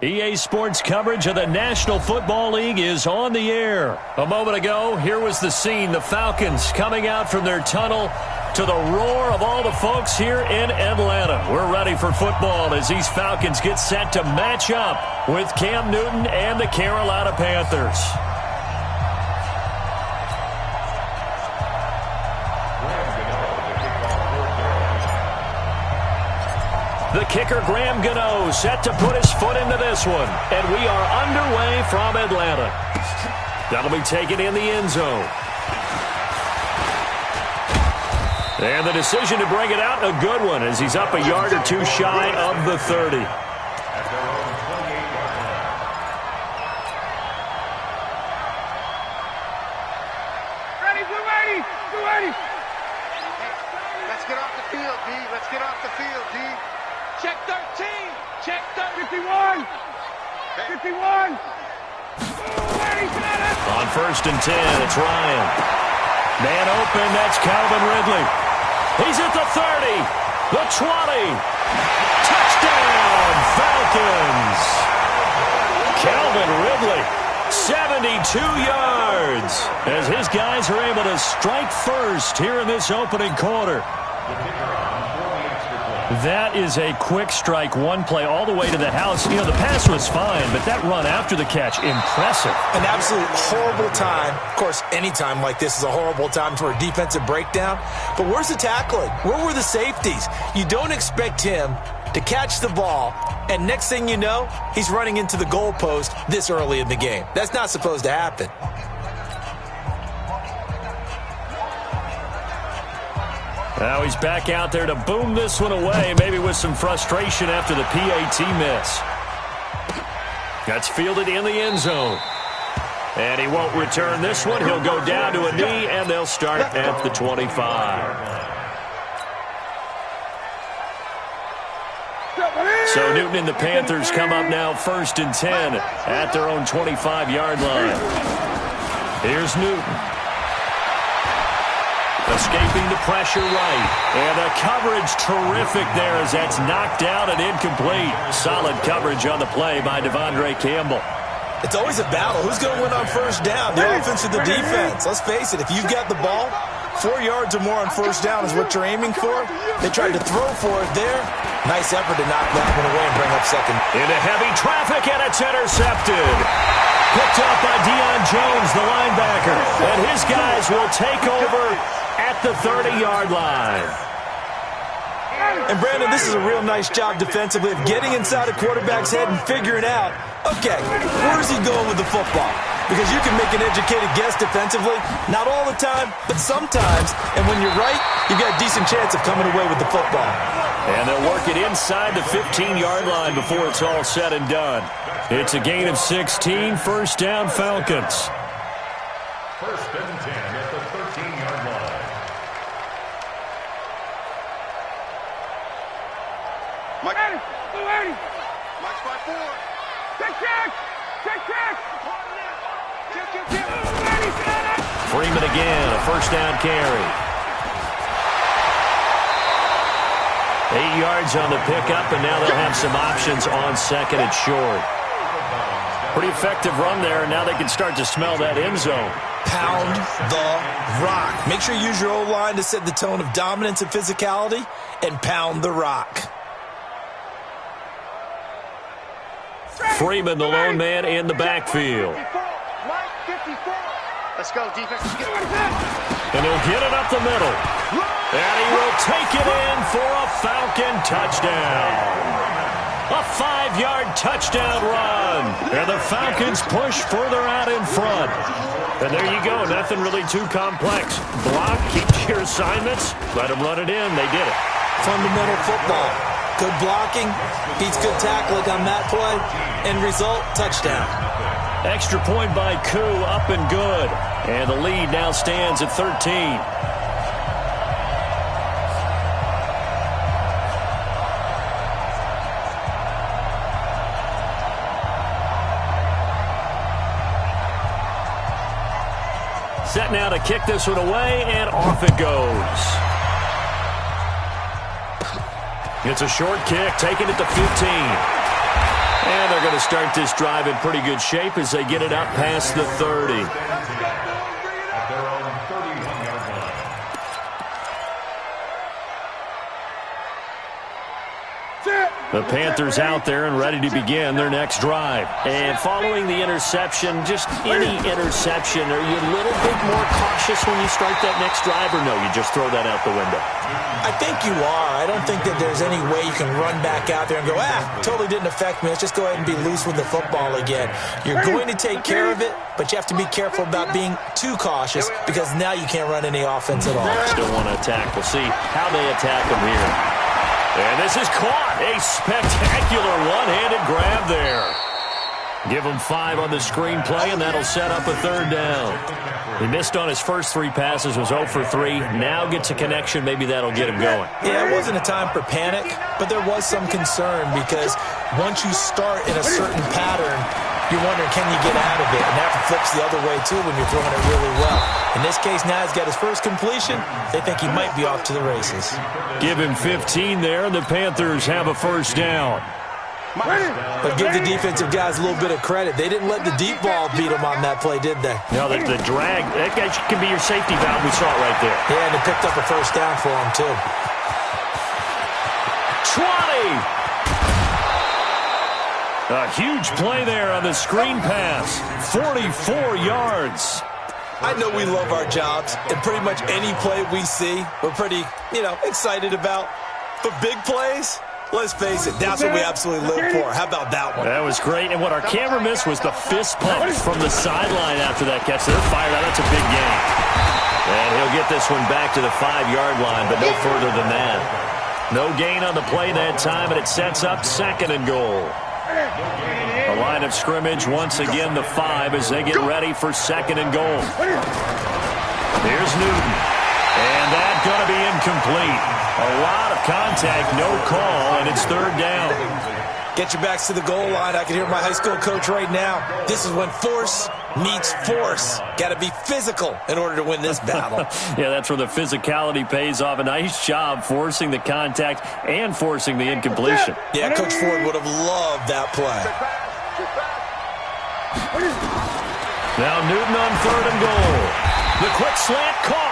EA Sports coverage of the National Football League is on the air. A moment ago, here was the scene. The Falcons coming out from their tunnel to the roar of all the folks here in Atlanta. We're ready for football as these Falcons get set to match up with Cam Newton and the Carolina Panthers. The kicker, Graham Gano, set to put his foot into this one. And we are underway from Atlanta. That'll be taken in the end zone. And the decision to bring it out, a good one, as he's up a yard or two shy of the 30. Ready, blue 80. Let's get off the field, D. Let's get off the field, D. Check 13. Check 51. 51. On 1st and 10, it's Ryan. Man open, that's Calvin Ridley. He's at the 30, the 20. Touchdown, Falcons. Calvin Ridley, 72 yards, as his guys are able to strike first here in this opening quarter. That is a quick strike, one play all the way to the house. You know, the pass was fine, but that run after the catch, impressive. An absolute horrible time. Of course, any time like this is a horrible time for a defensive breakdown. But where's the tackling? Where were the safeties? You don't expect him to catch the ball, and next thing you know, he's running into the goalpost this early in the game. That's not supposed to happen. Now he's back out there to boom this one away, maybe with some frustration after the PAT miss. That's fielded in the end zone. And he won't return this one. He'll go down to a knee, and they'll start at the 25. So Newton and the Panthers come up now 1st and 10 at their own 25-yard line. Here's Newton. Escaping the pressure right. And the coverage terrific there as that's knocked out and incomplete. Solid coverage on the play by Devondre Campbell. It's always a battle. Who's going to win on first down? The offense or the defense? Let's face it, if you've got the ball, 4 yards or more on first down is what you're aiming for. They tried to throw for it there. Nice effort to knock that one away and bring up second. Into heavy traffic, and it's intercepted. Picked up by Deion Jones, the linebacker. And his guys will take over at the 30-yard line. And, Brandon, this is a real nice job defensively of getting inside a quarterback's head and figuring out, okay, where's he going with the football? Because you can make an educated guess defensively, not all the time, but sometimes. And when you're right, you've got a decent chance of coming away with the football. And they'll work it inside the 15-yard line before it's all said and done. It's a gain of 16, first down Falcons. 1st and 10 at the 13-yard line. Mike's by 4. Check. Freeman again, a first down carry. 8 yards on the pickup, and now they'll have some options on 2nd and short. Pretty effective run there, and now they can start to smell that end zone. Pound the rock. Make sure you use your O-line to set the tone of dominance and physicality, and pound the rock. Freeman, the lone man in the backfield. Let's go, defense. And he'll get it up the middle. And he will take it in for a Falcon touchdown. A 5-yard touchdown run. And the Falcons push further out in front. And there you go. Nothing really too complex. Block, keep your assignments. Let them run it in. They did it. Fundamental football. Good blocking, beats good tackling on that play, end result, touchdown. Extra point by Koo, up and good. And the lead now stands at 13. Set now to kick this one away, and off it goes. It's a short kick, taking it to 15. And they're going to start this drive in pretty good shape as they get it up past the 30. At their own 31-yard line. The Panthers out there and ready to begin their next drive. And following the interception, just any interception, are you a little bit more cautious when you start that next drive, or no, you just throw that out the window? I think you are. I don't think that there's any way you can run back out there and go, totally didn't affect me. Let's just go ahead and be loose with the football again. You're going to take care of it, but you have to be careful about being too cautious because now you can't run any offense at all. Still want to attack. We'll see how they attack them here. And this is caught. A spectacular one-handed grab there. Give him 5 on the screenplay, and that'll set up a third down. He missed on his first 3 passes, was 0 for 3. Now gets a connection. Maybe that'll get him going. Yeah, it wasn't a time for panic, but there was some concern because once you start in a certain pattern, you're wondering, can you get out of it? And that flips the other way, too, when you're throwing it really well. In this case, now he's got his first completion. They think he might be off to the races. Give him 15 there, and the Panthers have a first down. But give the defensive guys a little bit of credit. They didn't let the deep ball beat them on that play, did they? No, the drag, that guy can be your safety valve. We saw it right there. Yeah, and they picked up a first down for him, too. 20! A huge play there on the screen pass. 44 yards. I know we love our jobs, and pretty much any play we see, we're pretty, excited about. But big plays, let's face it, that's what we absolutely live for. How about that one? That was great, and what our camera missed was the fist pump from the sideline after that catch. They're fired out. That's a big gain. And he'll get this one back to the 5-yard line, but no further than that. No gain on the play that time, and it sets up 2nd and goal. The line of scrimmage, once again, the 5 as they get ready for 2nd and goal. Here's Newton. And that's going to be incomplete. A lot of contact, no call, and it's 3rd down. Get your backs to the goal line. I can hear my high school coach right now. This is when force meets force. Got to be physical in order to win this battle. Yeah, that's where the physicality pays off. A nice job forcing the contact and forcing the incompletion. Yeah, Coach Ford would have loved that play. Now Newton on 3rd and goal. The quick slant caught.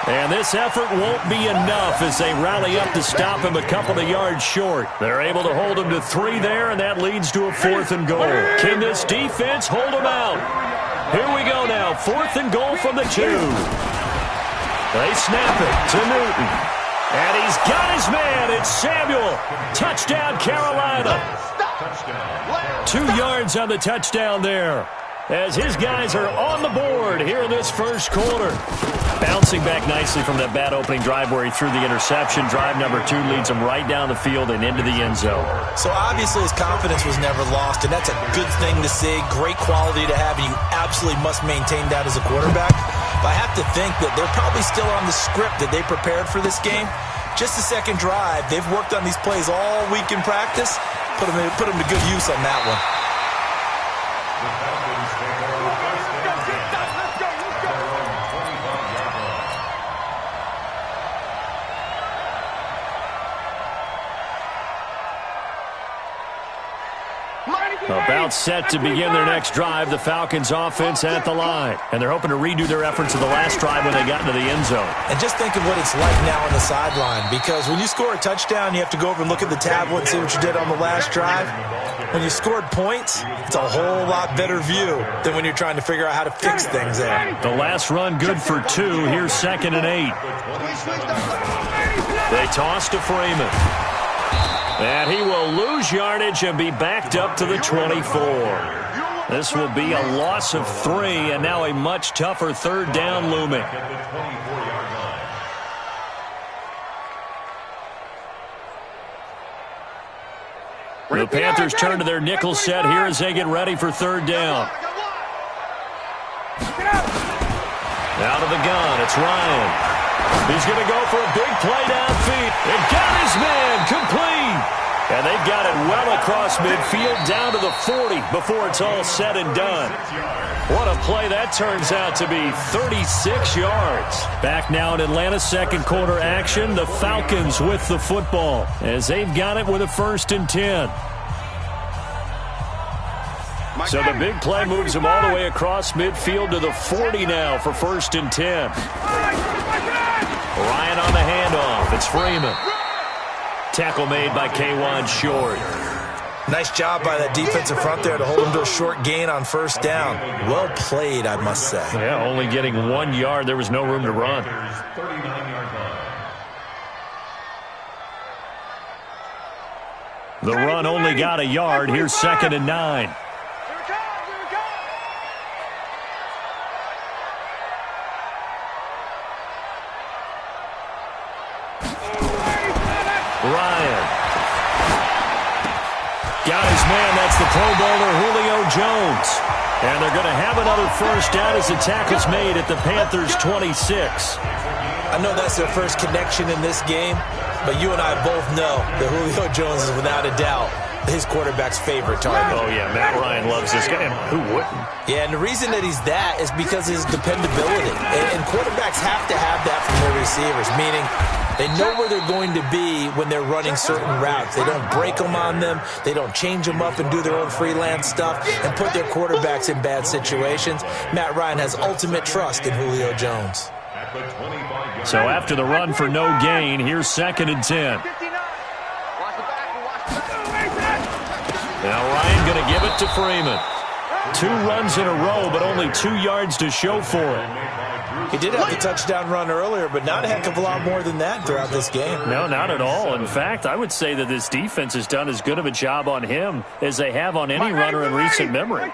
And this effort won't be enough as they rally up to stop him a couple of yards short. They're able to hold him to 3 there, and that leads to a 4th and goal. Can this defense hold him out? Here we go now. 4th and goal from the 2. They snap it to Newton. And he's got his man. It's Samuel. Touchdown, Carolina. 2 yards on the touchdown there, as his guys are on the board here in this first quarter. Bouncing back nicely from that bad opening drive where he threw the interception. Drive number 2 leads him right down the field and into the end zone. So obviously his confidence was never lost, and that's a good thing to see. Great quality to have, and you absolutely must maintain that as a quarterback. But I have to think that they're probably still on the script that they prepared for this game. Just the 2nd drive. They've worked on these plays all week in practice. Put them to good use on that one. About set to begin their next drive, the Falcons offense at the line. And they're hoping to redo their efforts of the last drive when they got into the end zone. And just think of what it's like now on the sideline, because when you score a touchdown, you have to go over and look at the tablet and see what you did on the last drive. When you scored points, it's a whole lot better view than when you're trying to figure out how to fix things there. The last run good for 2. Here's 2nd and 8. They toss to Freeman. And he will lose yardage and be backed up to the 24. This will be a loss of 3, and now a much tougher 3rd down looming. The Panthers turn to their nickel set here as they get ready for 3rd down. Out of the gun, it's Ryan. He's going to go for a big play downfield. And got his man complete. And they've got it well across midfield down to the 40 before it's all said and done. What a play that turns out to be. 36 yards. Back now in Atlanta, 2nd quarter action. The Falcons with the football as they've got it with a 1st and 10. So the big play moves him all the way across midfield to the 40 now for 1st and 10. Ryan on the handoff. It's Freeman. Tackle made by K1 Short. Nice job by that defensive front there to hold him to a short gain on 1st down. Well played, I must say. Yeah, only getting 1 yard. There was no room to run. The run only got a yard. Here's 2nd and 9. Ryan. Got his man. That's the Pro Bowler Julio Jones. And they're going to have another 1st down as the tackle's made at the Panthers' 26. I know that's their first connection in this game, but you and I both know that Julio Jones is without a doubt his quarterback's favorite target. Oh, yeah, Matt Ryan loves this guy. And who wouldn't? Yeah, and the reason that he's that is because of his dependability. And quarterbacks have to have that from their receivers, meaning they know where they're going to be when they're running certain routes. They don't break them on them. They don't change them up and do their own freelance stuff and put their quarterbacks in bad situations. Matt Ryan has ultimate trust in Julio Jones. So after the run for no gain, here's 2nd and 10. Now Ryan going to give it to Freeman. 2 runs in a row, but only 2 yards to show for it. He did have the touchdown run earlier, but not a heck of a lot more than that throughout this game. No, not at all. In fact, I would say that this defense has done as good of a job on him as they have on any runner in recent memory.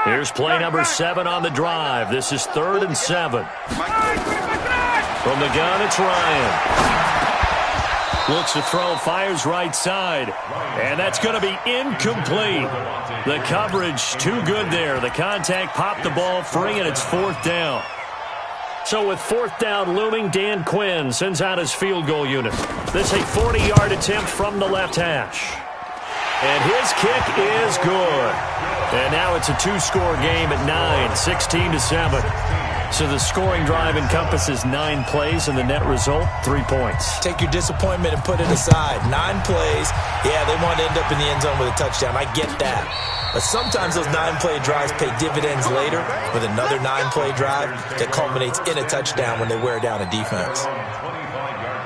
Here's play number 7 on the drive. This is 3rd and 7. From the gun, it's Ryan. Looks to throw, fires right side. And that's going to be incomplete. The coverage too good there. The contact popped the ball free, and it's 4th down. So with 4th down looming, Dan Quinn sends out his field goal unit. This is a 40-yard attempt from the left hash. And his kick is good. And now it's a 2-score game at 9, 16-7. So the scoring drive encompasses 9 plays, and the net result, 3 points. Take your disappointment and put it aside. 9 plays. Yeah, they want to end up in the end zone with a touchdown. I get that. But sometimes those 9-play drives pay dividends later with another 9-play drive that culminates in a touchdown when they wear down a defense.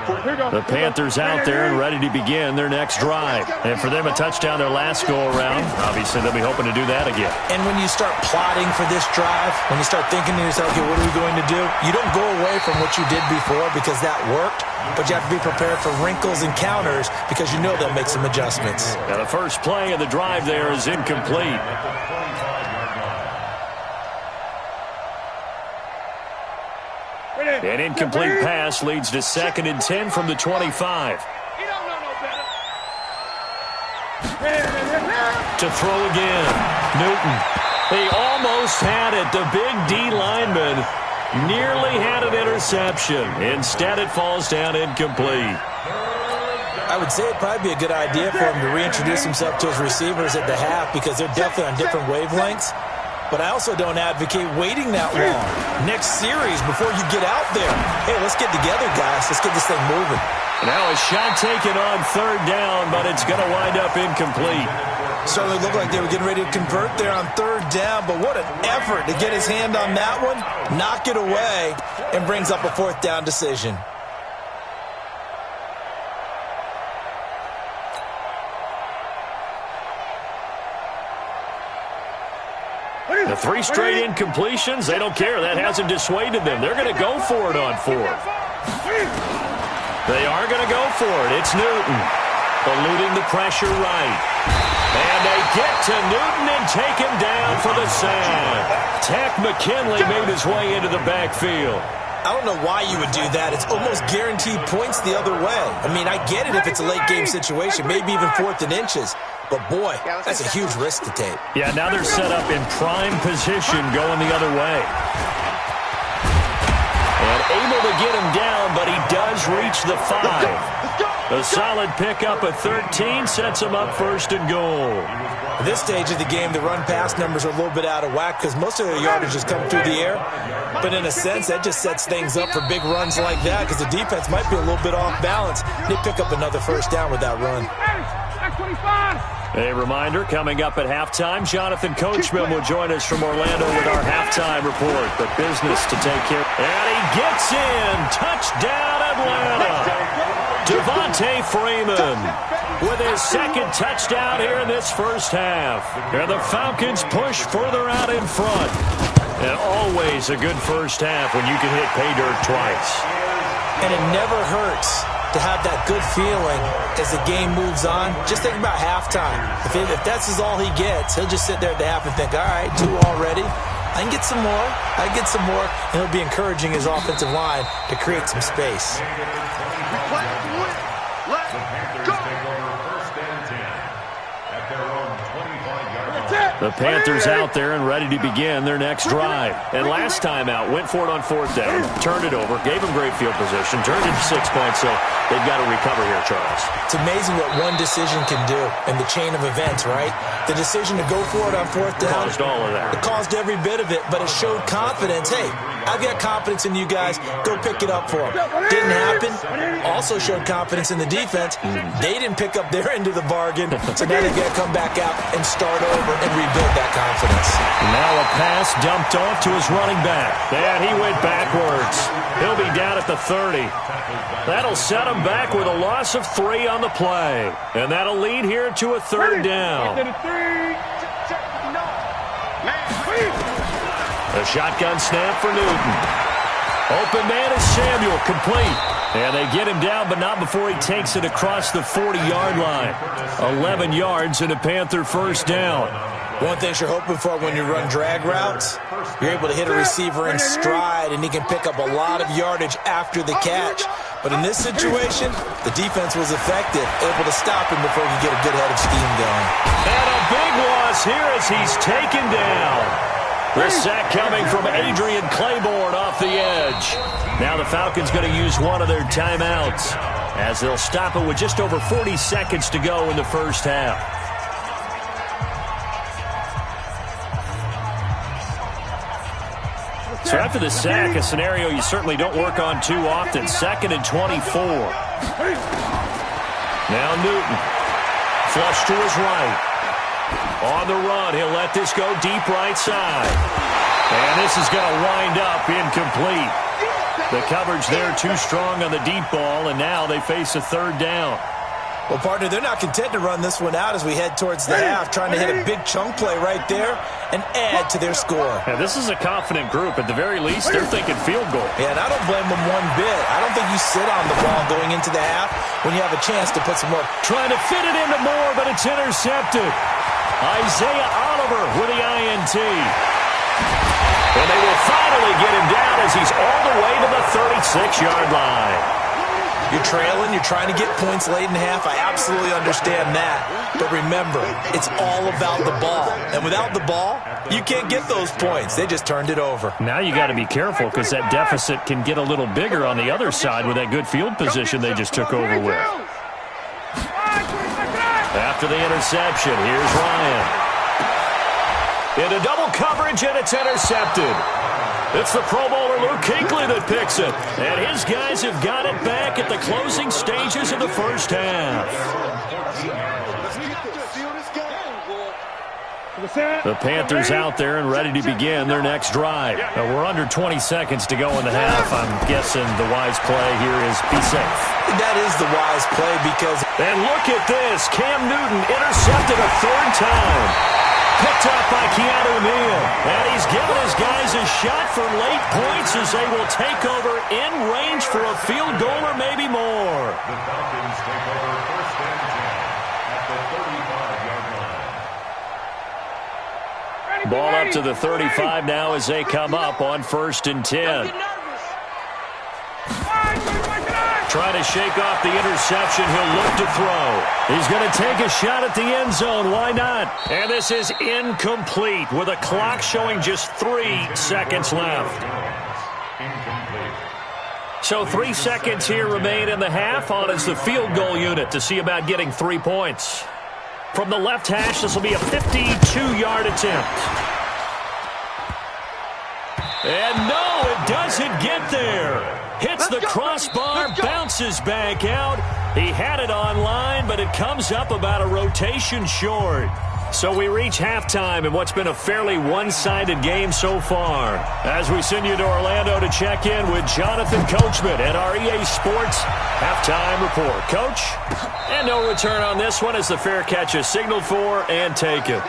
The Panthers out there and ready to begin their next drive. And for them, a touchdown their last go-around. Obviously, they'll be hoping to do that again. And when you start plotting for this drive, when you start thinking to yourself, okay, what are we going to do? You don't go away from what you did before because that worked, but you have to be prepared for wrinkles and counters because you know they'll make some adjustments. Now, the first play of the drive there is incomplete. An incomplete pass leads to 2nd and 10 from the 25. To throw again. Newton. He almost had it. The big D lineman nearly had an interception. Instead, it falls down incomplete. I would say it'd probably be a good idea for him to reintroduce himself to his receivers at the half because they're definitely on different wavelengths. But I also don't advocate waiting that long. Next series, before you get out there, hey, let's get together, guys. Let's get this thing moving. Now a shot taken on 3rd down, but it's going to wind up incomplete. Certainly looked like they were getting ready to convert there on 3rd down, but what an effort to get his hand on that one, knock it away, and brings up a 4th down decision. The 3 straight incompletions, they don't care. That hasn't dissuaded them. They're going to go for it on 4th. They are going to go for it. It's Newton. Eluding the pressure right. And they get to Newton and take him down for the sack. Tech McKinley made his way into the backfield. I don't know why you would do that. It's almost guaranteed points the other way. I mean, I get it if it's a late game situation, maybe even 4th and inches. But, boy, that's a huge risk to take. Yeah, now they're set up in prime position going the other way. And able to get him down, but he does reach the 5. A solid pickup at 13 sets him up 1st and goal. At this stage of the game, the run-pass numbers are a little bit out of whack because most of their yardage has come through the air. But in a sense, that just sets things up for big runs like that because the defense might be a little bit off balance. They pick up another 1st down with that run. 25. A reminder, coming up at halftime, Jonathan Coachman will join us from Orlando with our halftime report. But business to take care of. And he gets in. Touchdown, Atlanta. Devontae Freeman with his second touchdown here in this first half. And the Falcons push further out in front. And always a good first half when you can hit pay dirt twice. And it never hurts to have that good feeling as the game moves on. Just think about halftime. If that's all he gets, he'll just sit there at the half and think, all right, 2 already. I can get some more. I can get some more. And he'll be encouraging his offensive line to create some space. The Panthers out there and ready to begin their next drive. And last time out, went for it on 4th down, turned it over, gave them great field position, turned into 6 points, so they've got to recover here, Charles. It's amazing what one decision can do in the chain of events, right? The decision to go for it on 4th down. Caused all of that. It caused every bit of it, but it showed confidence. Hey, I've got confidence in you guys. Go pick it up for them. Didn't happen. Also showed confidence in the defense. They didn't pick up their end of the bargain, so now they've got to come back out and start over and rebuild that confidence. Now a pass dumped off to his running back. And he went backwards. He'll be down at the 30. That'll set him back with a loss of 3 on the play. And that'll lead here to a 3rd down. A shotgun snap for Newton. Open man is Samuel, complete. And they get him down, but not before he takes it across the 40-yard line. 11 yards and a Panther first down. One thing you're hoping for when you run drag routes, you're able to hit a receiver in stride, and he can pick up a lot of yardage after the catch. But in this situation, the defense was effective, able to stop him before he could get a good head of steam going. And a big loss here as he's taken down. The sack coming from Adrian Claiborne off the edge. Now the Falcons going to use one of their timeouts as they'll stop it with just over 40 seconds to go in the first half. So after the sack, a scenario you certainly don't work on too often. 2nd and 24. Now Newton. Flush to his right. On the run, he'll let this go deep right side. And this is going to wind up incomplete. The coverage there too strong on the deep ball, and now they face a 3rd down. Well, partner, they're not content to run this one out as we head towards the half, trying to hit a big chunk play right there and add to their score. Yeah, this is a confident group. At the very least, they're thinking field goal. Yeah, and I don't blame them one bit. I don't think you sit on the ball going into the half when you have a chance to put some more. Trying to fit it into Moore, but it's intercepted. Isaiah Oliver with the INT. And they will finally get him down as he's all the way to the 36-yard line. You're trailing, you're trying to get points late in half. I absolutely understand that. But remember, it's all about the ball. And without the ball, you can't get those points. They just turned it over. Now you got to be careful because that deficit can get a little bigger on the other side with that good field position they just took over with. After the interception, here's Ryan. Into double coverage, and it's intercepted. It's the Pro Bowler Luke Kuechly that picks it. And his guys have got it back at the closing stages of the first half. The Panthers out there and ready to begin their next drive. Now, we're under 20 seconds to go in the half. I'm guessing the wise play here is be safe. That is the wise play because... And look at this. Cam Newton intercepted a 3rd time. Picked up by Keanu Neal. And he's given his guys a shot for late points as they will take over in range for a field goal or maybe more. The Falcons take over 1st and 10 at the 35-yard line. Ball up to the 35 now as they come up on 1st and 10. Trying to shake off the interception. He'll look to throw. He's going to take a shot at the end zone. Why not? And this is incomplete with a clock showing just 3 seconds left. So 3 seconds here remain in the half. On is the field goal unit to see about getting 3 points. From the left hash, this will be a 52-yard attempt. And no, it doesn't get there. Hits the crossbar, bounces back out, He had it online, but it comes up about a rotation short. So we reach halftime in what's been a fairly one-sided game so far. As we send you to Orlando to check in with Jonathan Coachman at our EA Sports Halftime Report. Coach? And no return on this one as the fair catch is signaled for and taken.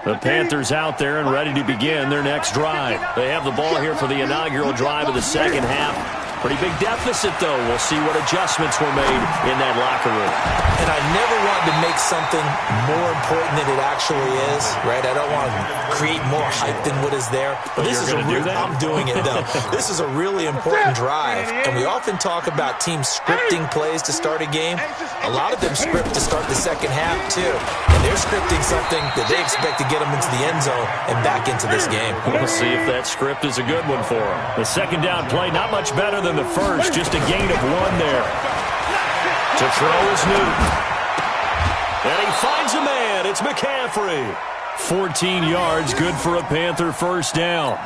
The Panthers out there and ready to begin their next drive. They have the ball here for the inaugural drive of the second half. Pretty big deficit, though. We'll see what adjustments were made in that locker room. And I never wanted to make something more important than it actually is, right? I don't want to create more hype than what is there. But this is I'm doing it, though. This is a really important drive. And we often talk about teams scripting plays to start a game. A lot of them script to start the second half, too. And they're scripting something that they expect to get them into the end zone and back into this game. We'll see if that script is a good one for them. The second down play, not much better than the first, just a gain of 1 there. To throw is Newton. And he finds a man. It's McCaffrey. 14 yards, good for a Panther first down.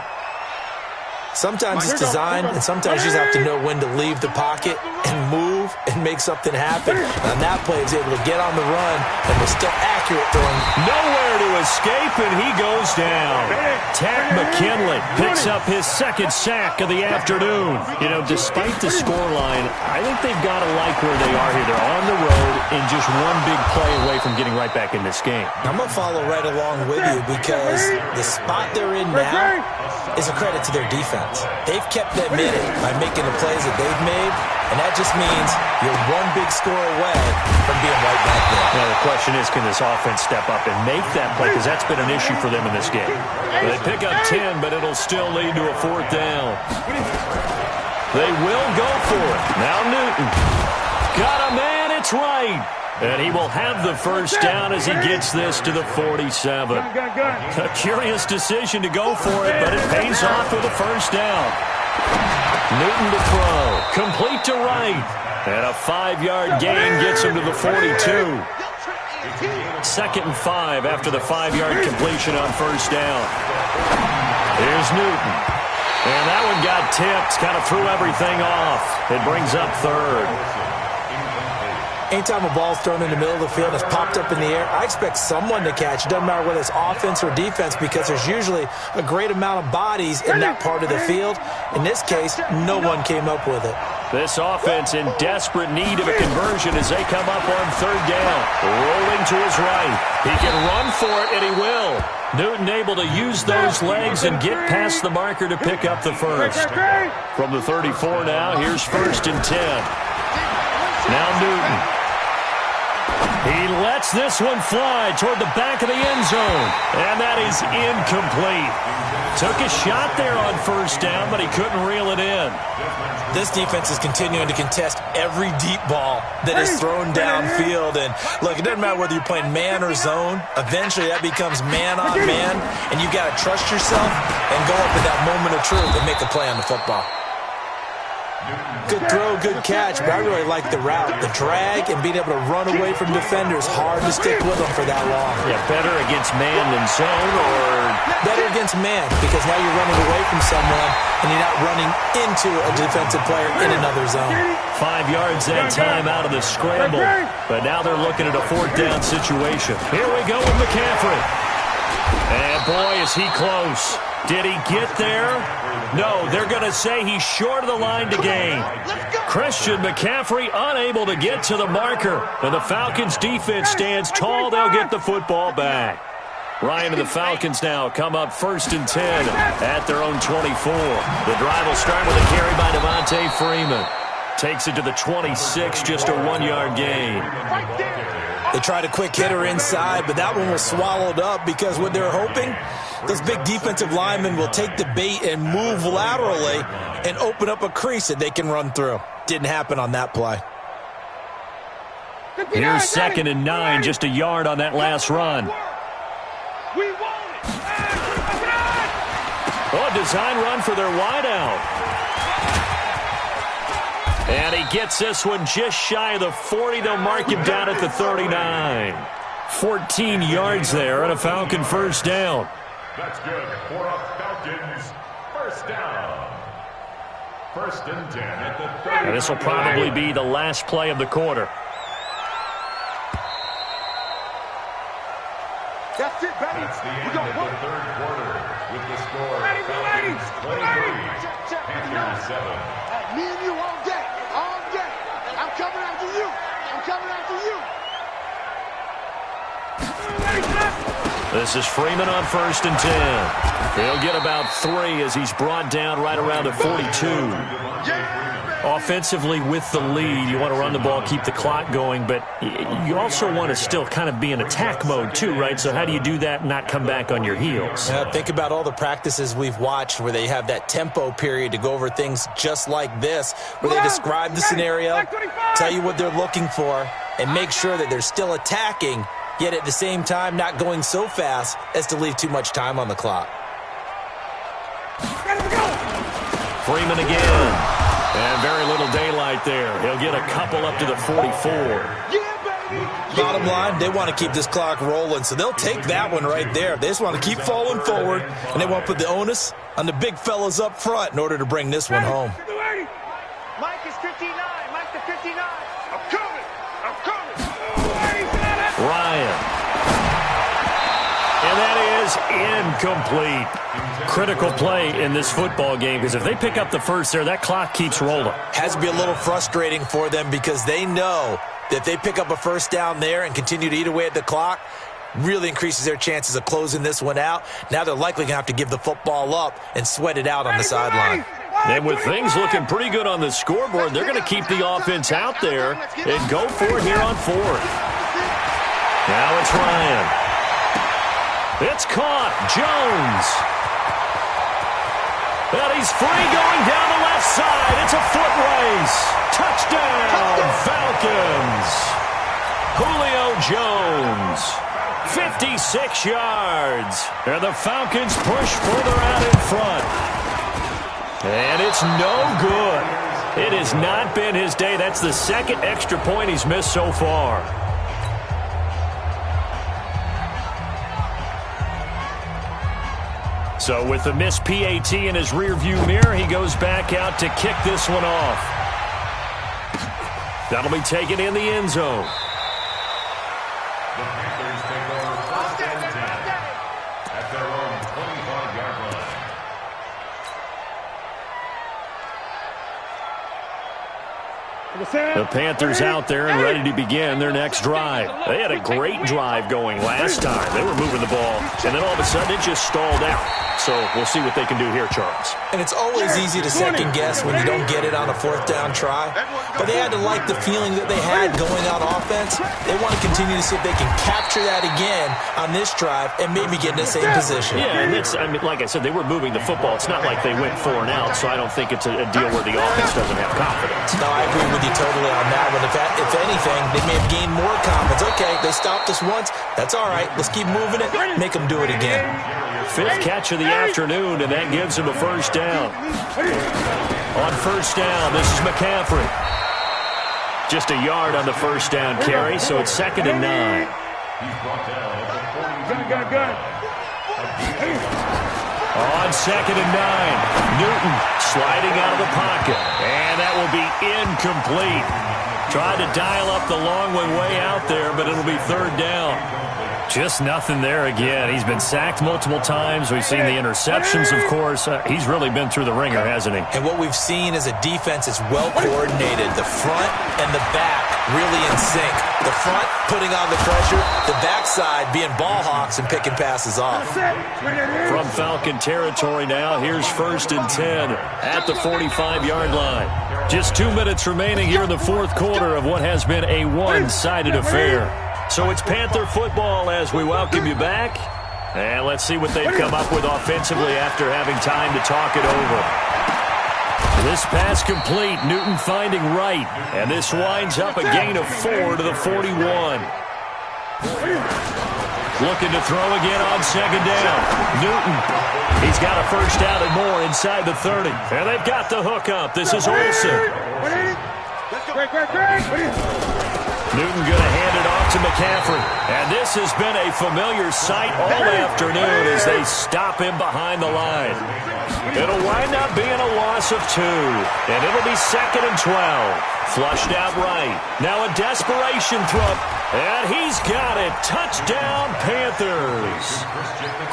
Sometimes it's designed, and sometimes you just have to know when to leave the pocket and move and make something happen. On that play, he was able to get on the run and was still accurate throwing. Nowhere to escape, and he goes down. Tack McKinley picks up his second sack of the afternoon. You know, despite the scoreline, I think they've got to like where they are here. They're on the road and just one big play away from getting right back in this game. I'm going to follow right along with you because the spot they're in now is a credit to their defense. They've kept them in it by making the plays that they've made, and that just means you're one big score away from being right back there. Now, the question is, can this offense step up and make that play? Because that's been an issue for them in this game. They pick up 10, but it'll still lead to a 4th down. They will go for it. Now Newton. Got a man, it's right. And he will have the first down as he gets this to the 47. A curious decision to go for it, but it pays off with a first down. Newton to throw. Complete to right. And a 5-yard gain gets him to the 42. 2nd and 5 after the 5-yard completion on first down. Here's Newton. And that one got tipped, kind of threw everything off. It brings up 3rd. Anytime a ball's thrown in the middle of the field and it's popped up in the air, I expect someone to catch. It doesn't matter whether it's offense or defense because there's usually a great amount of bodies in that part of the field. In this case, no one came up with it. This offense in desperate need of a conversion as they come up on 3rd down. Rolling to his right. He can run for it, and he will. Newton able to use those legs and get past the marker to pick up the first. From the 34 now, here's 1st and 10. Now Newton. He lets this one fly toward the back of the end zone. And that is incomplete. Took a shot there on first down, but he couldn't reel it in. This defense is continuing to contest every deep ball that is thrown downfield. And look, it doesn't matter whether you're playing man or zone. Eventually that becomes man on man. And you got to trust yourself and go up in that moment of truth and make a play on the football. Good throw, good catch, but I really like the route. The drag and being able to run away from defenders, hard to stick with them for that long. Yeah, better against man than zone, or better against man because now you're running away from someone and you're not running into a defensive player in another zone. 5 yards that time out of the scramble, but now they're looking at a 4th down situation. Here we go with McCaffrey. And boy, is he close. Did he get there? No, they're going to say he's short of the line to gain. Christian McCaffrey unable to get to the marker. And the Falcons defense stands tall. They'll get the football back. Ryan and the Falcons now come up 1st and 10 at their own 24. The drive will start with a carry by Devontae Freeman. Takes it to the 26, just a 1-yard gain. They tried a quick hitter inside, but that one was swallowed up because what they're hoping, those big defensive linemen will take the bait and move laterally and open up a crease that they can run through. Didn't happen on that play. Here's 2nd and 9, just a yard on that last run. Oh, a design run for their wideout. And he gets this one just shy of the 40. They'll mark him down at the 39. 14 yards there and a Falcon first down. That's good for a Falcons first down. First and 10 at the 30. And this will probably be the last play of the quarter. That's it, baby. That's the end of the third quarter with the score Falcons 23, Panthers 7. Me and you all day, all day. I'm coming after you. I'm coming after you. This is Freeman on first and 10. He'll get about 3 as he's brought down right around the 42. Offensively with the lead, you want to run the ball, keep the clock going, but you also want to still kind of be in attack mode too, right? So how do you do that and not come back on your heels? Yeah, think about all the practices we've watched where they have that tempo period to go over things just like this, where they describe the scenario, tell you what they're looking for, and make sure that they're still attacking, yet at the same time not going so fast as to leave too much time on the clock. Freeman again. And very little daylight there. He'll get a couple up to the 44. Bottom line, they want to keep this clock rolling, so they'll take that one right there. They just want to keep falling forward, and they want to put the onus on the big fellas up front in order to bring this one home. Mike is 59. Mike to 59. I'm coming. I'm coming. Ryan. And that is incomplete. Critical play in this football game, because if they pick up the first there, that clock keeps rolling. Has to be a little frustrating for them because they know that if they pick up a first down there and continue to eat away at the clock, really increases their chances of closing this one out. Now they're likely going to have to give the football up and sweat it out on the sideline. And with things looking pretty good on the scoreboard, they're going to keep the offense out there and go for it here on fourth. Now it's Ryan. It's caught. Jones. And he's free going down the left side. It's a foot race. Touchdown, Falcons. Julio Jones. 56 yards. And the Falcons push further out in front. And it's no good. It has not been his day. That's the second extra point he's missed so far. So with the missed PAT in his rearview mirror, he goes back out to kick this one off. That'll be taken in the end zone. The Panthers take over first and 10 at their own 25-yard line. The Panthers out there and ready to begin their next drive. They had a great drive going last time. They were moving the ball, and then all of a sudden it just stalled out. So we'll see what they can do here, Charles. And it's always easy to second guess when you don't get it on a fourth down try. But they had to like the feeling that they had going on offense. They want to continue to see if they can capture that again on this drive and maybe get in the same position. Yeah, and it's, I mean, like I said, they were moving the football. It's not like they went 4 and out, so I don't think it's a deal where the offense doesn't have confidence. No, I agree with you totally on that one. If anything, they may have gained more confidence. Okay, they stopped us once. That's all right. Let's keep moving it. Make them do it again. 5th catch of the afternoon, and that gives him a first down. On first down, this is McCaffrey. Just a yard on the first down carry, so it's 2nd and 9. He's brought down at the 42. On 2nd and 9, Newton sliding out of the pocket, and that will be incomplete. Tried to dial up the long one way out there, but it'll be 3rd down. Just nothing there again. He's been sacked multiple times. We've seen the interceptions, of course. He's really been through the ringer, hasn't he? And what we've seen is a defense that's well coordinated. The front and the back really in sync. The front putting on the pressure, the backside being ball hawks and picking passes off. From Falcon territory now, here's 1st and 10 at the 45-yard line. Just 2 minutes remaining here in the fourth quarter of what has been a one-sided affair. So it's Panther football as we welcome you back. And let's see what they've come up with offensively after having time to talk it over. This pass complete. Newton finding right. And this winds up a gain of 4 to the 41. Looking to throw again on 2nd down. Newton. He's got a first down and more inside the 30. And they've got the hook up. This is Olsen. Newton going to hand it off to McCaffrey. And this has been a familiar sight all afternoon as they stop him behind the line. It'll wind up being a loss of 2. And it'll be 2nd and 12. Flushed out right. Now a desperation throw. And he's got it. Touchdown, Panthers.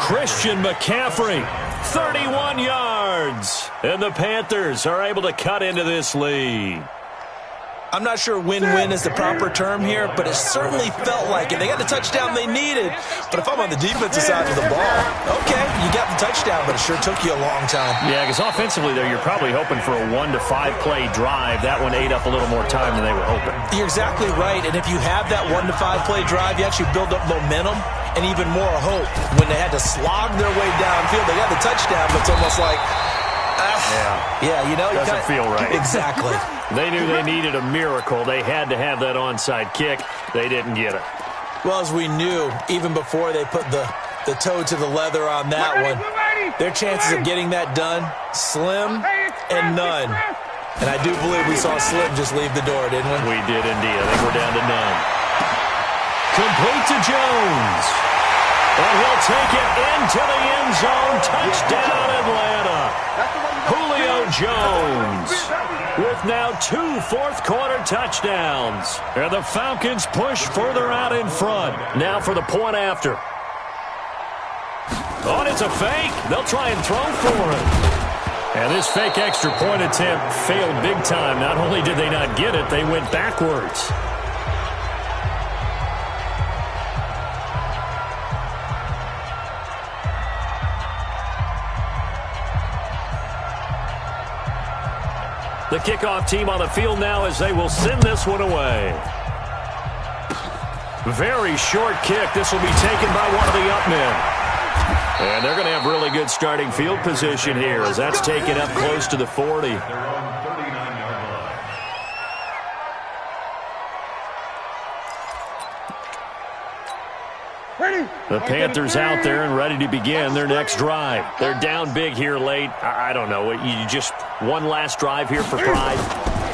Christian McCaffrey, 31 yards. And the Panthers are able to cut into this lead. I'm not sure win-win is the proper term here, but it certainly felt like it. They got the touchdown they needed. But if I'm on the defensive side of the ball, okay, you got the touchdown, but it sure took you a long time. Yeah, because offensively there, you're probably hoping for a 1 to 5 play drive. That one ate up a little more time than they were hoping. You're exactly right. And if you have that 1 to 5 play drive, you actually build up momentum and even more hope. When they had to slog their way downfield, they got the touchdown, but it's almost like, yeah, you know, doesn't feel right. Exactly. They knew they needed a miracle. They had to have that onside kick. They didn't get it. Well, as we knew, even before they put the toe to the leather on that one, their chances of getting that done, slim and none. And I do believe we saw Slim just leave the door, didn't we? We did indeed. I think we're down to none. Complete to Jones. And he'll take it into the end zone. Touchdown, Atlanta. Julio Jones with now 2 fourth-quarter touchdowns. And the Falcons push further out in front. Now for the point after. Oh, and it's a fake. They'll try and throw for it. And this fake extra point attempt failed big time. Not only did they not get it, they went backwards. The kickoff team on the field now as they will send this one away. Very short kick. This will be taken by one of the up men. And they're going to have really good starting field position here as that's taken up close to the 40. The Panthers out there and ready to begin their next drive. They're down big here late. I don't know. You just one last drive here for pride?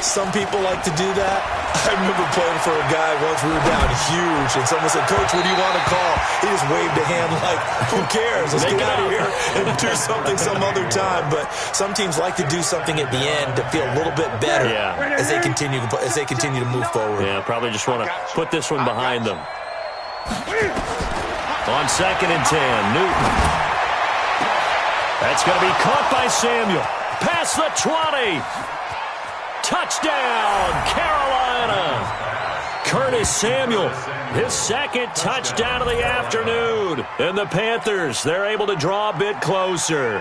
Some people like to do that. I remember playing for a guy once. We were down huge, and someone said, "Coach, what do you want to call?" He just waved a hand like, "Who cares? Let's get out of here and do something some other time." But some teams like to do something at the end to feel a little bit better as they continue to move forward. Yeah, probably just want to put this one behind them. On 2nd and 10, Newton. That's going to be caught by Samuel. Past the 20. Touchdown, Carolina. Curtis Samuel, his 2nd touchdown of the afternoon. And the Panthers, they're able to draw a bit closer.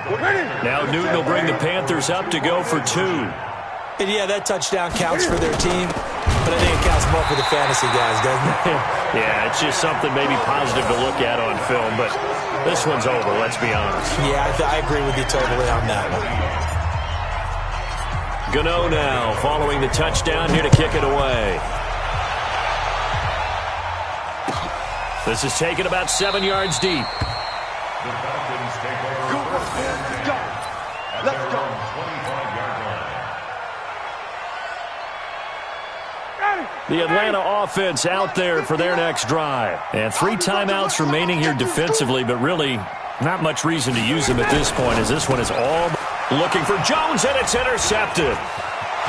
Now Newton will bring the Panthers up to go for 2. And yeah, that touchdown counts for their team, but I think it counts more for the fantasy guys, doesn't it? Yeah, it's just something maybe positive to look at on film, but this one's over, let's be honest. Yeah, I agree with you totally on that one. Gano now following the touchdown here to kick it away. This is taken about 7 yards deep. The Falcons take over first and 10 at their own 25-yard line. The Atlanta offense out there for their next drive. And 3 timeouts remaining here defensively, but really not much reason to use them at this point as this one is all looking for Jones, and it's intercepted.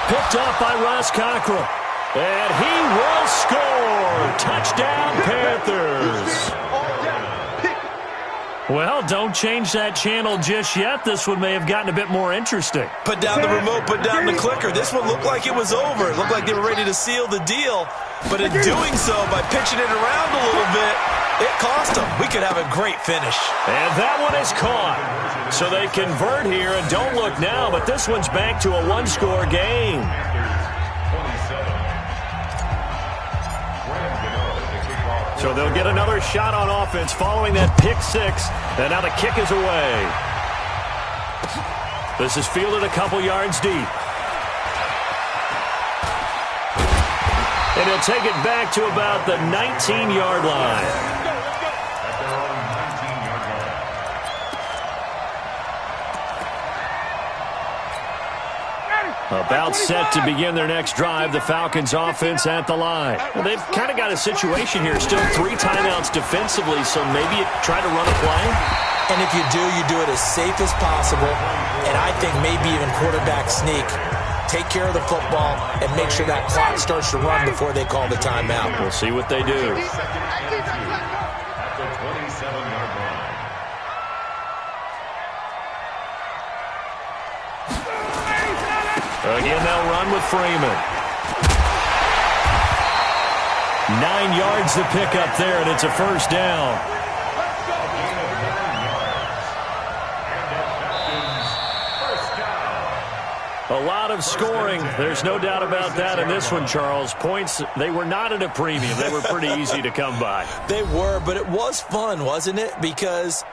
Picked up by Ross Cockrell. And he will score. Touchdown, Panthers. Well, don't change that channel just yet. This one may have gotten a bit more interesting. Put down the remote, put down the clicker. This one looked like it was over. It looked like they were ready to seal the deal. But in doing so, by pitching it around a little bit, it cost them. We could have a great finish. And that one is caught. So they convert here, and don't look now, but this one's back to a 1-score game. So they'll get another shot on offense following that pick 6. And now the kick is away. This is fielded a couple yards deep. And he'll take it back to about the 19-yard line. At their own 19-yard line. About set to begin their next drive, the Falcons offense at the line. Well, they've kind of got a situation here. Still 3 timeouts defensively, so maybe you try to run a play. And if you do it as safe as possible. And I think maybe even quarterback sneak. Take care of the football and make sure that clock starts to run before they call the timeout. We'll see what they do. At the 27-yard line. Again, they'll run with Freeman. 9 yards to pick up there, and it's a first down. A lot of scoring. There's no doubt about that in this one, Charles. Points, they were not at a premium. They were pretty easy to come by. They were, but it was fun, wasn't it? Because